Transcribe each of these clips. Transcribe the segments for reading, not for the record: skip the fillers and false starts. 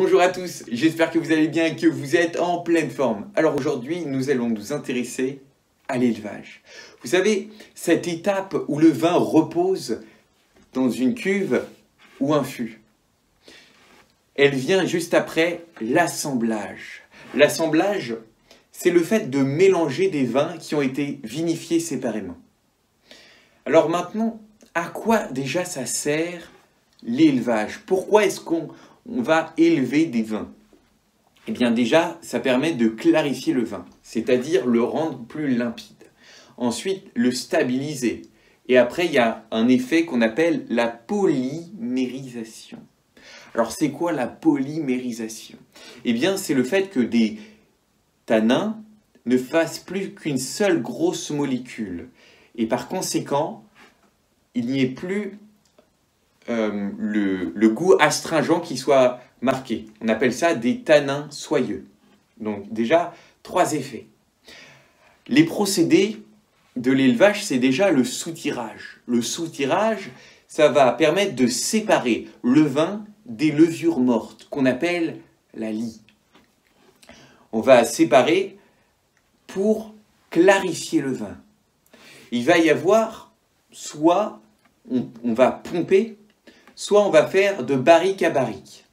Bonjour à tous, j'espère que vous allez bien et que vous êtes en pleine forme. Alors aujourd'hui, nous allons nous intéresser à l'élevage. Vous savez, cette étape où le vin repose dans une cuve ou un fût, elle vient juste après l'assemblage. L'assemblage, c'est le fait de mélanger des vins qui ont été vinifiés séparément. Alors maintenant, à quoi déjà ça sert l'élevage? Pourquoi est-ce qu'on va élever des vins? Eh bien déjà, ça permet de clarifier le vin, c'est-à-dire le rendre plus limpide. Ensuite, le stabiliser. Et après, il y a un effet qu'on appelle la polymérisation. Alors, c'est quoi la polymérisation? Eh bien, c'est le fait que des tanins ne fassent plus qu'une seule grosse molécule. Et par conséquent, il n'y ait plus le goût astringent qui soit marqué. On appelle ça des tanins soyeux. Donc déjà, 3 effets. Les procédés de l'élevage, c'est déjà le soutirage. Le soutirage, ça va permettre de séparer le vin des levures mortes, qu'on appelle la lie. On va séparer pour clarifier le vin. Il va y avoir, soit on va pomper, soit on va faire de barrique à barrique.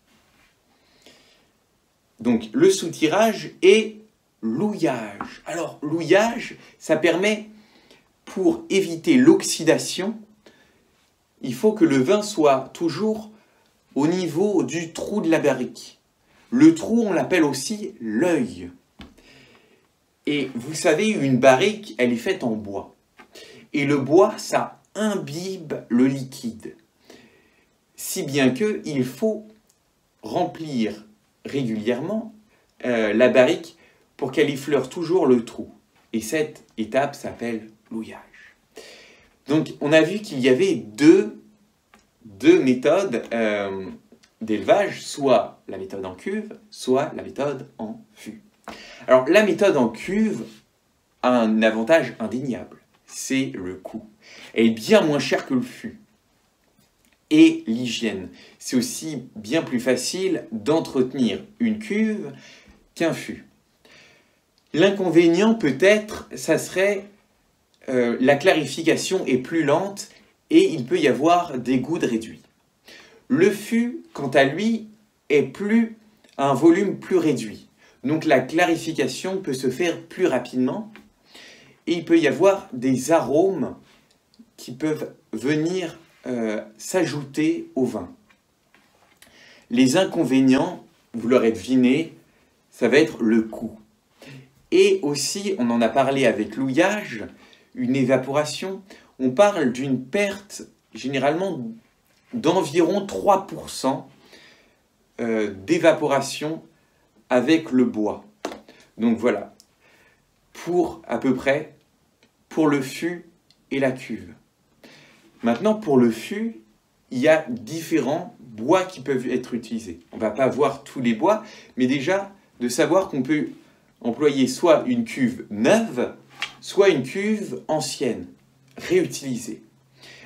Donc le soutirage et l'houillage. Alors l'houillage, ça permet, pour éviter l'oxydation, il faut que le vin soit toujours au niveau du trou de la barrique. Le trou, on l'appelle aussi l'œil. Et vous savez, une barrique, elle est faite en bois. Et le bois, ça imbibe le liquide. Si bien qu'il faut remplir régulièrement la barrique pour qu'elle effleure toujours le trou. Et cette étape s'appelle l'houillage. Donc on a vu qu'il y avait deux méthodes d'élevage, soit la méthode en cuve, soit la méthode en fût. Alors la méthode en cuve a un avantage indéniable, c'est le coût. Elle est bien moins chère que le fût. Et l'hygiène. C'est aussi bien plus facile d'entretenir une cuve qu'un fût. L'inconvénient peut-être, ça serait la clarification est plus lente et il peut y avoir des gouttes réduits. Le fût, quant à lui, est à un volume plus réduit. Donc la clarification peut se faire plus rapidement et il peut y avoir des arômes qui peuvent venir s'ajouter au vin. Les inconvénients, vous l'aurez deviné, ça va être le coût. Et aussi, on en a parlé avec l'houillage, une évaporation, on parle d'une perte généralement d'environ 3% d'évaporation avec le bois. Donc voilà, pour à peu près, pour le fût et la cuve. Maintenant, pour le fût, il y a différents bois qui peuvent être utilisés. On ne va pas voir tous les bois, mais déjà de savoir qu'on peut employer soit une cuve neuve, soit une cuve ancienne, réutilisée.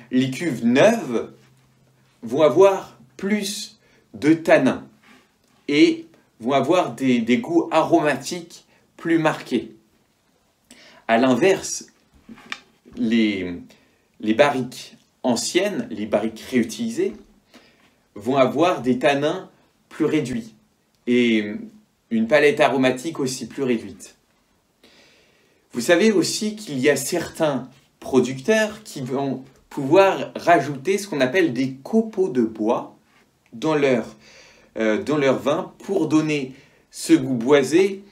Les cuves neuves vont avoir plus de tanins et vont avoir des goûts aromatiques plus marqués. À l'inverse, les barriques anciennes, les barriques réutilisées, vont avoir des tanins plus réduits et une palette aromatique aussi plus réduite. Vous savez aussi qu'il y a certains producteurs qui vont pouvoir rajouter ce qu'on appelle des copeaux de bois dans leur vin pour donner ce goût boisé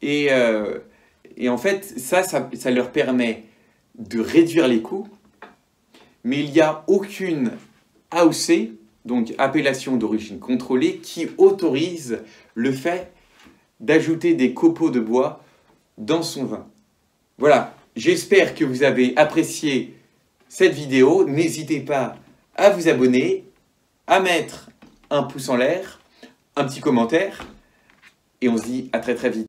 et en fait ça leur permet de réduire les coûts, mais il n'y a aucune AOC, donc appellation d'origine contrôlée, qui autorise le fait d'ajouter des copeaux de bois dans son vin. Voilà, j'espère que vous avez apprécié cette vidéo. N'hésitez pas à vous abonner, à mettre un pouce en l'air, un petit commentaire, et on se dit à très très vite.